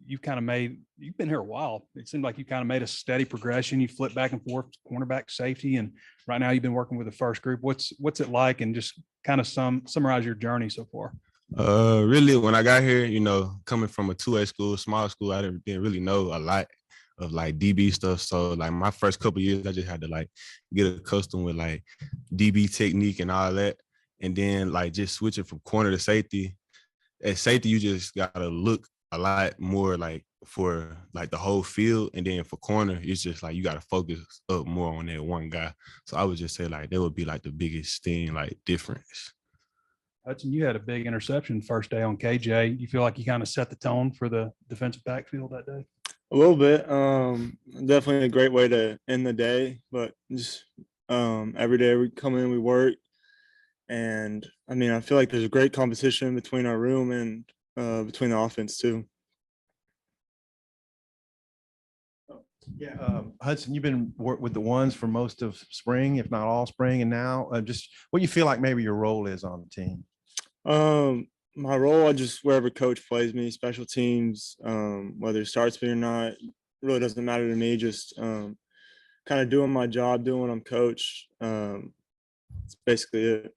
you've been here a while. It seemed like you kind of made a steady progression. You flip back and forth, cornerback, safety, and right now you've been working with the first group. What's it like, and just kind of summarize your journey so far? Really, when I got here, coming from a 2A school, small school, I didn't really know a lot of like DB stuff. So like my first couple of years, I just had to like get accustomed with like DB technique and all that. And then like just switching from corner to safety. At safety, you just gotta look a lot more like for like the whole field. And then for corner, it's just like you gotta focus up more on that one guy. So I would just say like that would be like the biggest thing, like difference. Hudson, you had a big interception first day on KJ. You feel like you kind of set the tone for the defensive backfield that day? A little bit. Definitely a great way to end the day, but just every day we come in, we work. And I mean, I feel like there's a great competition between our room and between the offense too. Yeah, Hudson, you've been with the ones for most of spring, if not all spring, and now just what you feel like maybe your role is on the team. My role, I just wherever coach plays me, special teams, whether it starts me or not, really doesn't matter to me. Just kind of doing my job, doing what I'm coached. It's basically it.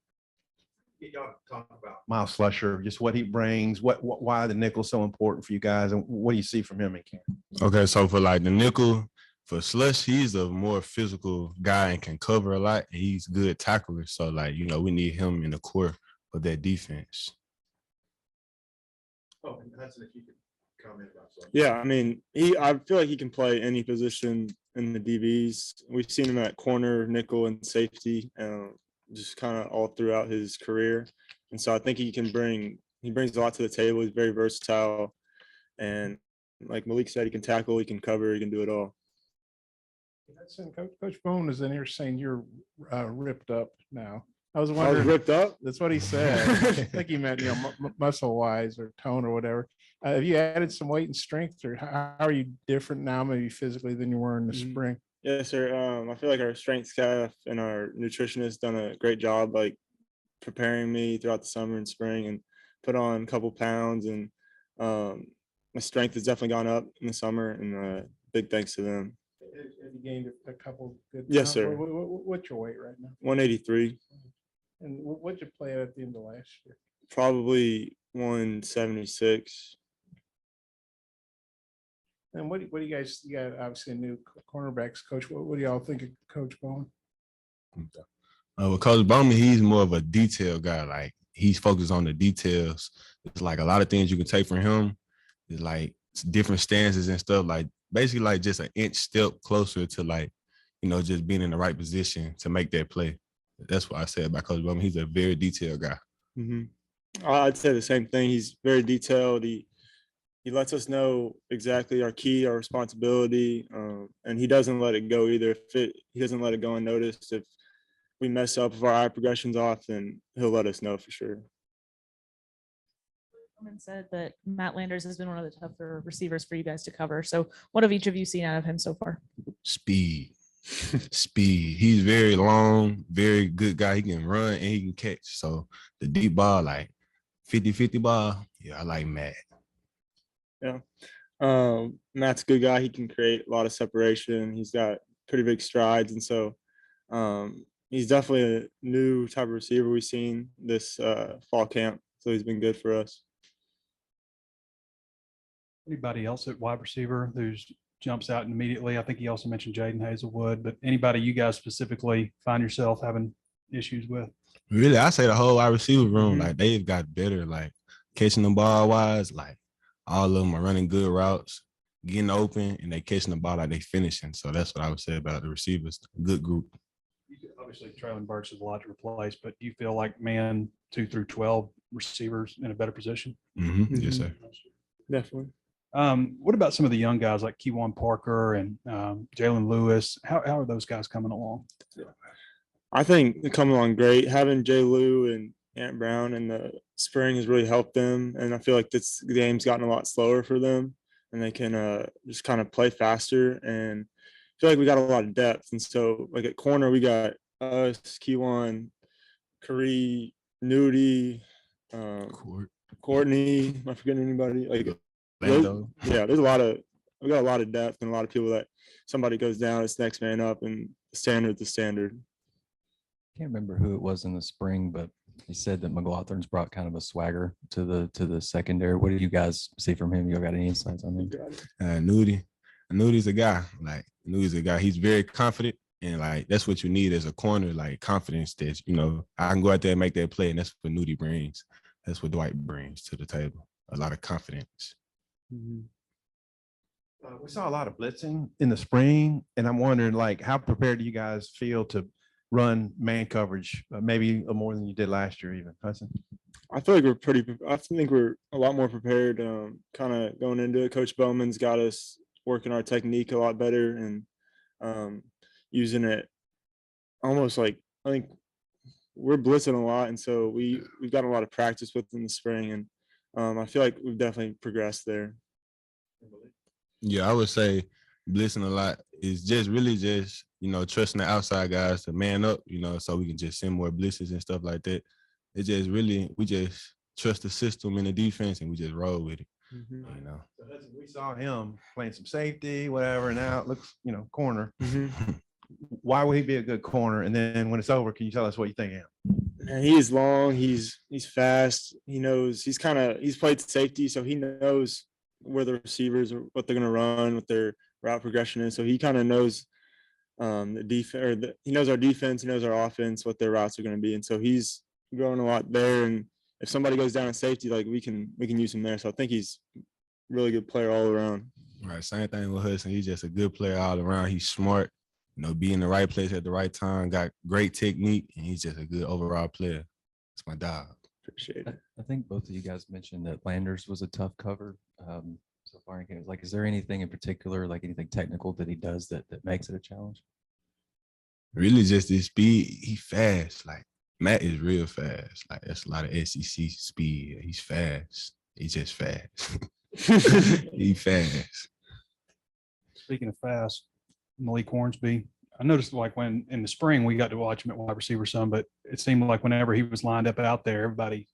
Y'all talk about Miles Slusher, just what he brings, why the nickel's so important for you guys, and what do you see from him in camp? Okay, so for like the nickel, for Slush, he's a more physical guy and can cover a lot. And he's good tackler. So like, we need him in the core of that defense. Oh, and Hudson, if you could comment about something. Yeah, I mean, I feel like he can play any position in the DBs. We've seen him at corner, nickel, and safety, just kind of all throughout his career. And so I think he brings a lot to the table. He's very versatile. And like Malik said, he can tackle, he can cover, he can do it all. Coach Bone is in here saying you're ripped up now. I was I wondering. was ripped up? That's what he said. I think he meant, muscle wise or tone or whatever. Have you added some weight and strength, or how are you different now, maybe physically, than you were in the spring? Yes, sir. I feel like our strength staff and our nutritionist done a great job, like preparing me throughout the summer and spring, and put on a couple pounds. And my strength has definitely gone up in the summer, and big thanks to them. Have you gained a couple good? Yes, sir. What's your weight right now? 183. And what'd you play at the end of last year? Probably 176. And what do you guys? You got obviously a new cornerbacks coach. What do y'all think of Coach Bowman? With Coach Bowman, he's more of a detail guy. Like he's focused on the details. It's like a lot of things you can take from him. It's like different stances and stuff. Like basically like just an inch step closer to like, just being in the right position to make that play. That's what I said about Coach Bowman. He's a very detailed guy. Mm-hmm. I'd say the same thing. He's very detailed. He lets us know exactly our key, our responsibility, and he doesn't let it go either. He doesn't let it go unnoticed. If we mess up, if our eye progression's off, then he'll let us know for sure. Bowman said that Matt Landers has been one of the tougher receivers for you guys to cover. So what have each of you seen out of him so far? Speed. He's very long, very good guy. He can run and he can catch. So the deep ball, like 50-50 ball, yeah, I like Matt. Yeah. Matt's a good guy. He can create a lot of separation. He's got pretty big strides. And so he's definitely a new type of receiver we've seen this fall camp. So he's been good for us. Anybody else at wide receiver who's jumps out immediately? I think he also mentioned Jaden Hazelwood, but anybody you guys specifically find yourself having issues with? Really, I say the whole wide receiver room, like they've got better, like catching the ball wise, like all of them are running good routes, getting open, and they catching the ball like they finishing. So that's what I would say about the receivers. Good group. Obviously, Traylon Burks is a lot to replace, but do you feel like 2 through 12 receivers in a better position? Mm-hmm. Yes, sir. Definitely. What about some of the young guys like Keywan Parker and Jalen Lewis? How are those guys coming along? I think they're coming along great. Having Jay Lou and Ant Brown in the spring has really helped them. And I feel like this game's gotten a lot slower for them, and they can just kind of play faster. And I feel like we got a lot of depth. And so like at corner, we got us, Keywan, Curry, Nudie, Courtney. Am I forgetting anybody? Like Lando. Yeah, yeah, we got a lot of depth and a lot of people that somebody goes down, it's next man up, and standard the standard. Can't remember who it was in the spring, but he said that McLaughlin's brought kind of a swagger to the secondary. What do you guys see from him? You got any insights on him? Nudi's a guy. Like Nudi's a guy. He's very confident, and like that's what you need as a corner, like confidence that I can go out there and make that play, and that's what Nudi brings. That's what Dwight brings to the table. A lot of confidence. We saw a lot of blitzing in the spring, and I'm wondering, like, how prepared do you guys feel to run man coverage, maybe more than you did last year, even, Hudson? I feel like I think we're a lot more prepared, kind of going into it. Coach Bowman's got us working our technique a lot better and using it almost like, I think we're blitzing a lot. And so we've gotten a lot of practice with in the spring. And I feel like we've definitely progressed there. Yeah, I would say blitzing a lot is just really just, trusting the outside guys to man up, so we can just send more blitzes and stuff like that. It's just really, we just trust the system and the defense and we just roll with it, So we saw him playing some safety, whatever, and now it looks, corner. Why would he be a good corner? And then when it's over, can you tell us what you think of him? And he's long, he's fast, he knows, he's played safety, so he knows where the receivers are, what they're going to run, what their route progression is. So he kind of knows the defense, he knows our defense, he knows our offense, what their routes are going to be. And so he's growing a lot there. And if somebody goes down in safety, like we can use him there. So I think he's a really good player all around. Right. Same thing with Hudson. He's just a good player all around. He's smart, be in the right place at the right time, got great technique, and he's just a good overall player. It's my dog. Appreciate it. I think both of you guys mentioned that Landers was a tough cover so far in games. Like, is there anything in particular, like anything technical that he does that makes it a challenge? Really just his speed. He fast. Like Matt is real fast. Like that's a lot of SEC speed. He's fast. He's just fast. He fast. Speaking of fast, Malik Hornsby, I noticed like when in the spring we got to watch him at wide receiver some, but it seemed like whenever he was lined up out there, everybody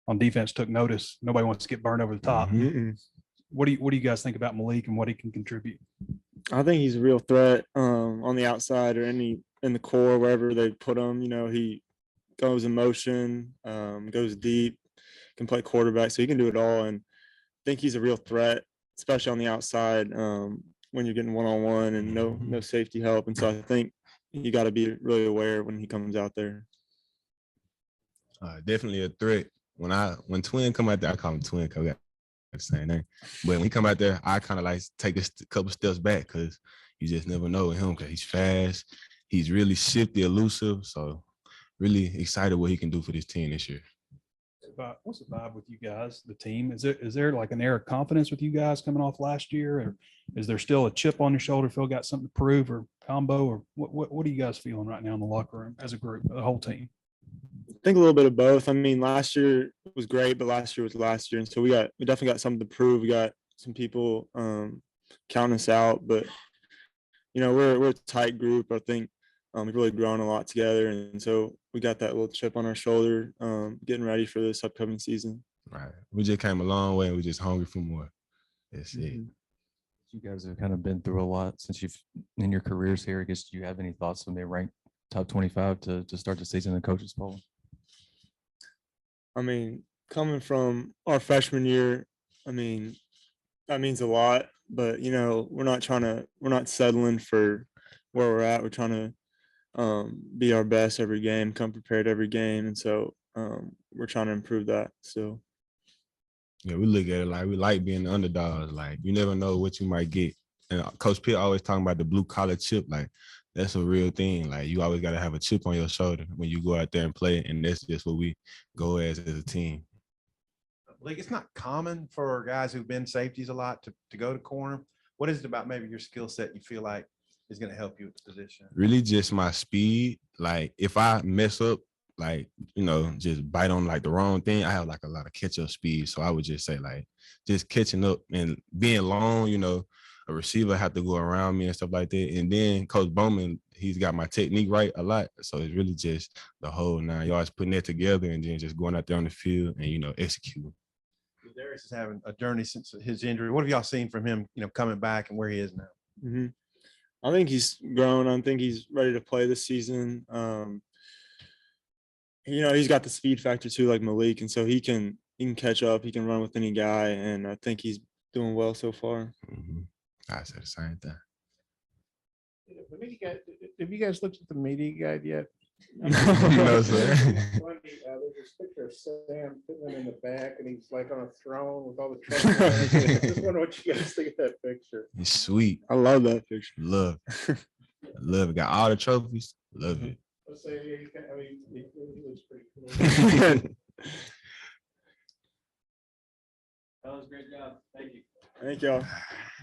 on defense took notice. Nobody wants to get burned over the top. What do you guys think about Malik and what he can contribute? I think he's a real threat on the outside or in the core, wherever they put him. He goes in motion, goes deep, can play quarterback, so he can do it all. And I think he's a real threat, especially on the outside when you're getting one-on-one and no safety help. And so I think you got to be really aware when he comes out there. Definitely a threat. When Twin come out there, I call him Twin because we got the same name. But when he come out there, I kind of like take a couple steps back because you just never know with him because he's fast. He's really shifty, elusive. So really excited what he can do for this team this year. What's the vibe with you guys, the team? Is there like an air of confidence with you guys coming off last year, or is there still a chip on your shoulder? Phil got something to prove, or combo, or what are you guys feeling right now in the locker room as a group, the whole team? I think a little bit of both. I mean, last year was great, but last year was last year, and so we definitely got something to prove. We got some people counting us out, but we're a tight group. I think we've really grown a lot together, and so we got that little chip on our shoulder, getting ready for this upcoming season. Right. We just came a long way, and we're just hungry for more. That's it. You guys have kind of been through a lot since you've in your careers here. I guess, do you have any thoughts when they rank top 25 to start the season in the coaches poll? I mean, coming from our freshman year, I mean, that means a lot, but we're not settling for where we're at. We're trying to be our best every game, come prepared every game. And so we're trying to improve that. So. Yeah, we look at it like we like being the underdogs. Like you never know what you might get. And Coach Pitt always talking about the blue collar chip. Like that's a real thing. Like you always got to have a chip on your shoulder when you go out there and play. And that's just what we go as a team. Like it's not common for guys who've been safeties a lot to go to corner. What is it about maybe your skill set you feel like is going to help you at the position? Really just my speed. Like if I mess up, like, just bite on like the wrong thing, I have like a lot of catch up speed. So I would just say like just catching up and being long, a receiver have to go around me and stuff like that. And then Coach Bowman, he's got my technique right a lot. So it's really just the whole 9 yards, putting that together and then just going out there on the field and, executing. Darius is having a journey since his injury. What have y'all seen from him, coming back and where he is now? Mhm. I think he's grown. I think he's ready to play this season. He's got the speed factor too, like Malik, and so he can catch up. He can run with any guy, and I think he's doing well so far. I said the same thing. The media guide, have you guys looked at the media guide yet? No, sir. There's this picture of Sam Pittman in the back, and he's like on a throne with all the trophies. Just wonder what you guys think of that picture. It's sweet. I love that picture. Love. Love it. Got all the trophies. Love it. Let's say, he looks pretty cool. That was a great job. Thank you. Thank y'all.